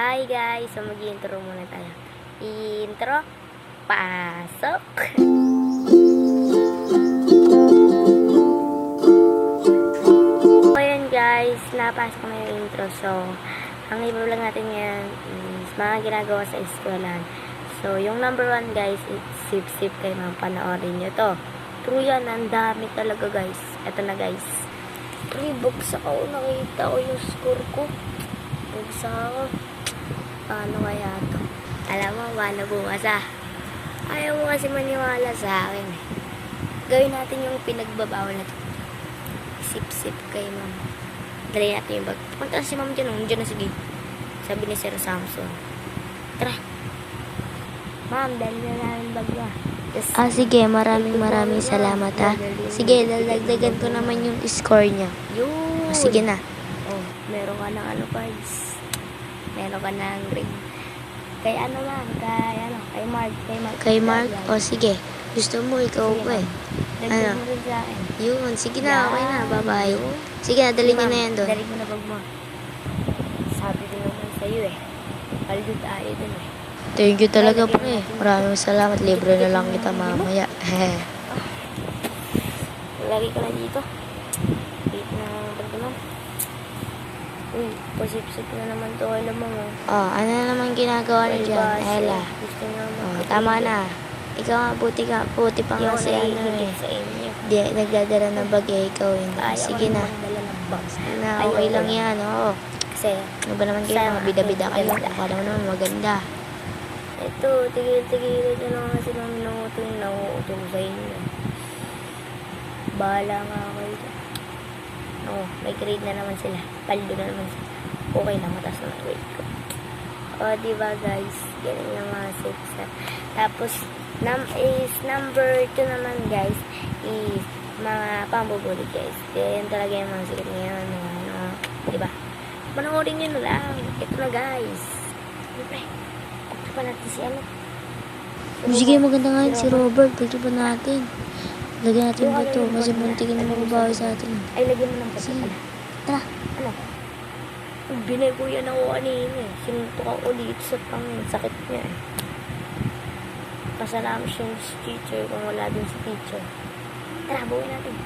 Hi guys! So mag-intro muna tayo. Intro. Pasok! So ayan guys, napasok na yung intro. So, ang i-vlog natin ngayon is mga ginagawa sa eskwelahan. So, yung number 1 guys, it's sip-sip kayo mga panoorin nyo to. True yan, ang dami talaga guys. Ito na guys. Buksa ako, nakita ko yung score ko. Buksa ako. Paano kaya ito? Alam mo, paano bukas Ayaw mo kasi maniwala sa akin. Gawin natin yung pinagbabawal na ito. Sip-sip kay ma'am. Dali natin yung bag. Punta si ma'am dyan. Diyan na sige. Sabi ni Sir Samson. Tara. Ma'am, dali na namin bag na. Sige. Maraming salamat Sige, lalagdagan ko naman yung score niya. Yun. Sige na. Oh, meron ka ng ano guys. Meron ka ng ring. Kay ano ma'am? Kay Mark. Kay Mark? Sige. Gusto mo, ikaw Sige, ko eh. Dagdag mo rin sa akin. Yun, sige na, okay na. Bye-bye. Sige na, dali niyo na yan doon. Dali mo na bag mo. Sabi din naman sa'yo eh. Paldo tayo dun eh. Thank you talaga pre. Maraming salamat. Libre na lang kita mamaya. Lagi ka na dito. Wait na bag mo. Uy, pasip-sip na naman to. Alam mo mo. Ano naman ginagawa niyo dyan? Ella. Gusto nga mo. Tama na. Ikaw nga, puti pa nga si ano eh. Sa inyo. Di, nagdadala ng bag eh, ikaw hindi. Sige na. Okay lang yan, oo. Kasi, ano ba naman kayo, mga bida-bida kayo. Akala mo naman maganda. ito, tigil-tigil nyo na nga sila nauutong sa inyo. Bahala nga kayo dyan. May grade na naman sila. Paldo na naman sila. Okay na, mataas na grade ko. Diba guys, ganun yung mga sets. Tapos, number 2 naman guys, is mga pambubuli guys. Yan talaga yung mga sikat ngayon. Diba? Panoorin nyo na lang. Ito na guys. Siyempre, ito pa natin si ano. Sige, maganda nga yun si Robert. Dito pa natin. Lagyan natin ba ito? Kasi muntikin na mababawi sa atin. Ay, lagyan mo ng pati. Sige. Tara. Ano? Binay ko yan ako kanina eh. Sinuntok ako ulit sa pangin. Sakit niya eh. Kasalamat siya si teacher kung wala din si teacher. Tara, buhay natin.